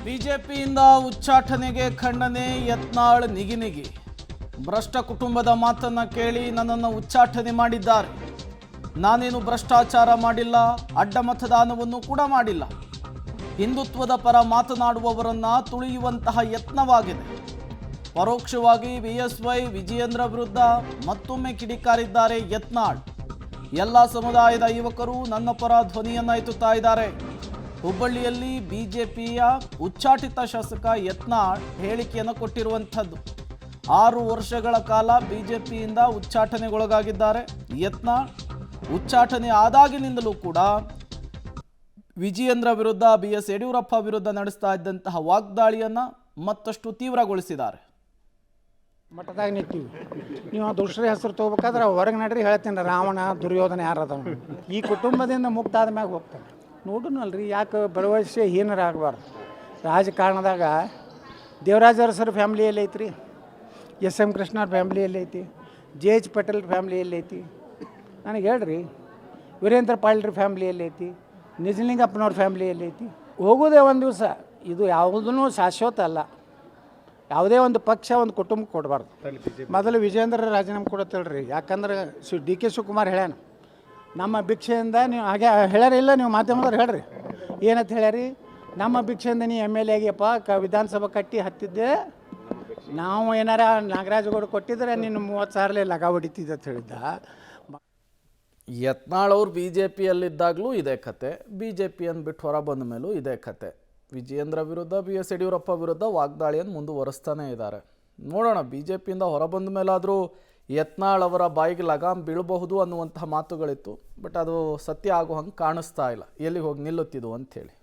ಬಿಜೆಪಿಯಿಂದ ಉಚ್ಚಾಟನೆಗೆ ಖಂಡನೆ. ಯತ್ನಾಳ್ ನಿಗಿ ಭ್ರಷ್ಟ ಕುಟುಂಬದ ಮಾತನ್ನ ಕೇಳಿ ನನ್ನನ್ನು ಉಚ್ಚಾಟನೆ ಮಾಡಿದ್ದಾರೆ. ನಾನೇನು ಭ್ರಷ್ಟಾಚಾರ ಮಾಡಿಲ್ಲ, ಅಡ್ಡ ಮತದಾನವನ್ನು ಕೂಡ ಮಾಡಿಲ್ಲ. ಹಿಂದುತ್ವದ ಪರ ಮಾತನಾಡುವವರನ್ನ ತುಳಿಯುವಂತಹ ಯತ್ನವಾಗಿದೆ. ಪರೋಕ್ಷವಾಗಿ ಬಿಎಸ್ವೈ ವಿಜಯೇಂದ್ರ ವಿರುದ್ಧ ಮತ್ತೊಮ್ಮೆ ಕಿಡಿಕಾರಿದ್ದಾರೆ ಯತ್ನಾಳ್. ಎಲ್ಲ ಸಮುದಾಯದ ಯುವಕರು ನನ್ನ ಪರ ಧ್ವನಿಯನ್ನ ಎತ್ತುತ್ತಾ ಇದ್ದಾರೆ. ಹುಬ್ಬಳ್ಳಿಯಲ್ಲಿ ಬಿಜೆಪಿಯ ಉಚ್ಚಾಟಿತ ಶಾಸಕ ಯತ್ನಾಳ್ ಹೇಳಿಕೆಯನ್ನು ಕೊಟ್ಟಿರುವಂಥದ್ದು. 6 ವರ್ಷಗಳ ಕಾಲ ಬಿಜೆಪಿಯಿಂದ ಉಚ್ಚಾಟನೆಗೊಳಗಾಗಿದ್ದಾರೆ ಯತ್ನಾಳ್. ಉಚ್ಚಾಟನೆ ಆದಾಗಿನಿಂದಲೂ ಕೂಡ ವಿಜಯೇಂದ್ರ ವಿರುದ್ಧ ಬಿಎಸ್ ಯಡಿಯೂರಪ್ಪ ವಿರುದ್ಧ ನಡೆಸ್ತಾ ಇದ್ದಂತಹ ವಾಗ್ದಾಳಿಯನ್ನು ಮತ್ತಷ್ಟು ತೀವ್ರಗೊಳಿಸಿದ್ದಾರೆ. ಮಠದಾಗ ನಿಂತೀವಿ, ನೀವು ದುಷ್ಟರ ಹೆಸರು ತೊಗೋಬೇಕಾದ್ರೆ ಹೊರಗೆ ನಡ್ರಿ ಹೇಳ್ತೀನಿ, ರಾವಣ ದುರ್ಯೋಧನ ಯಾರದ ಈ ಕುಟುಂಬದಿಂದ ಮುಕ್ತ ಆದ್ಮ್ಯಾಗ ಹೋಗ್ತಾನೆ. ನೋಡೋಣಲ್ರಿ, ಯಾಕೆ ಭರವಸೆ ಹೀನರಾಗಬಾರ್ದು. ರಾಜಕಾರಣದಾಗ ದೇವರಾಜ ಅರಸರ ಫ್ಯಾಮ್ಲಿ ಎಲ್ಲಿ ಐತ್ರಿ, ಎಸ್.ಎಂ. ಕೃಷ್ಣವ್ರ ಫ್ಯಾಮ್ಲಿ ಎಲ್ಲಿ ಐತಿ, ಜೆ.ಎಚ್. ಪಟೇಲ್ ಫ್ಯಾಮ್ಲಿ ಎಲ್ಲಿ ಐತಿ ನನಗೆ ಹೇಳ್ರಿ. ವೀರೇಂದ್ರ ಪಾಳ್ರ ಫ್ಯಾಮ್ಲಿ ಎಲ್ಲಿ ಐತಿ, ನಿಜಲಿಂಗಪ್ಪನವ್ರ ಫ್ಯಾಮ್ಲಿ ಎಲ್ಲಿ ಐತಿ. ಹೋಗೋದೇ ಒಂದು ದಿವಸ, ಇದು ಯಾವುದೂ ಶಾಶ್ವತ ಅಲ್ಲ. ಯಾವುದೇ ಒಂದು ಪಕ್ಷ ಒಂದು ಕುಟುಂಬಕ್ಕೆ ಕೊಡಬಾರ್ದು. ಮೊದಲು ವಿಜಯೇಂದ್ರ ರಾಜೀನಾಮೆ ಕೊಡತ್ತೇಳ್ರಿ. ಯಾಕಂದ್ರೆ ಡಿ ಕೆ ಶಿವಕುಮಾರ್ ಹೇಳ್ಯಾನ, ನಮ್ಮ ಭಿಕ್ಷೆಯಿಂದ ನೀವು ಹಾಗೆ ಹೇಳ್ಯಾರಿಲ್ಲ, ನೀವು ಮಾಧ್ಯಮದವ್ರು ಹೇಳ್ರಿ ಏನಂತ ಹೇಳ್ಯಾರಿ, ನಮ್ಮ ಭಿಕ್ಷೆಯಿಂದ ನೀ ಎಮ್.ಎಲ್.ಎ ಆಗ್ಯಪ್ಪ, ವಿಧಾನಸಭೆ ಕಟ್ಟಿ ಹತ್ತಿದ್ದೆ, ನಾವು ಏನಾರ ನಾಗರಾಜಗೌಡ ಕೊಟ್ಟಿದ್ರೆ ನೀನು 30,000 ಲಗ ಹೊಡಿತಿದ್ದೆ ಅಂತ ಹೇಳಿದ್ದ. ಯತ್ನಾಳ್ ಅವರು ಬಿಜೆಪಿಯಲ್ಲಿದ್ದಾಗಲೂ ಇದೇ ಕತೆ, ಬಿಜೆಪಿಯನ್ನು ಬಿಟ್ಟು ಹೊರ ಬಂದ ಮೇಲೂ ಇದೇ ಕತೆ. ವಿಜಯೇಂದ್ರ ವಿರುದ್ಧ ಬಿಎಸ್ ಯಡಿಯೂರಪ್ಪ ವಿರುದ್ಧ ವಾಗ್ದಾಳಿಯನ್ನು ಮುಂದುವರಿಸ್ತಾನೆ ಇದ್ದಾರೆ. ನೋಡೋಣ, ಬಿಜೆಪಿಯಿಂದ ಹೊರಬಂದ ಮೇಲಾದರೂ ಯತ್ನಾಳ್ ಅವರ ಬಾಯಿಗೆ ಲಗಾಮ್ ಬೀಳಬಹುದು ಅನ್ನುವಂತಹ ಮಾತುಗಳಿತ್ತು. ಬಟ್ ಅದು ಸತ್ಯ ಆಗೋ ಹಂಗೆ ಕಾಣಿಸ್ತಾ ಇಲ್ಲ, ಎಲ್ಲಿಗೆ ಹೋಗಿ ನಿಲ್ಲುತ್ತಿದ್ದು ಅಂಥೇಳಿ.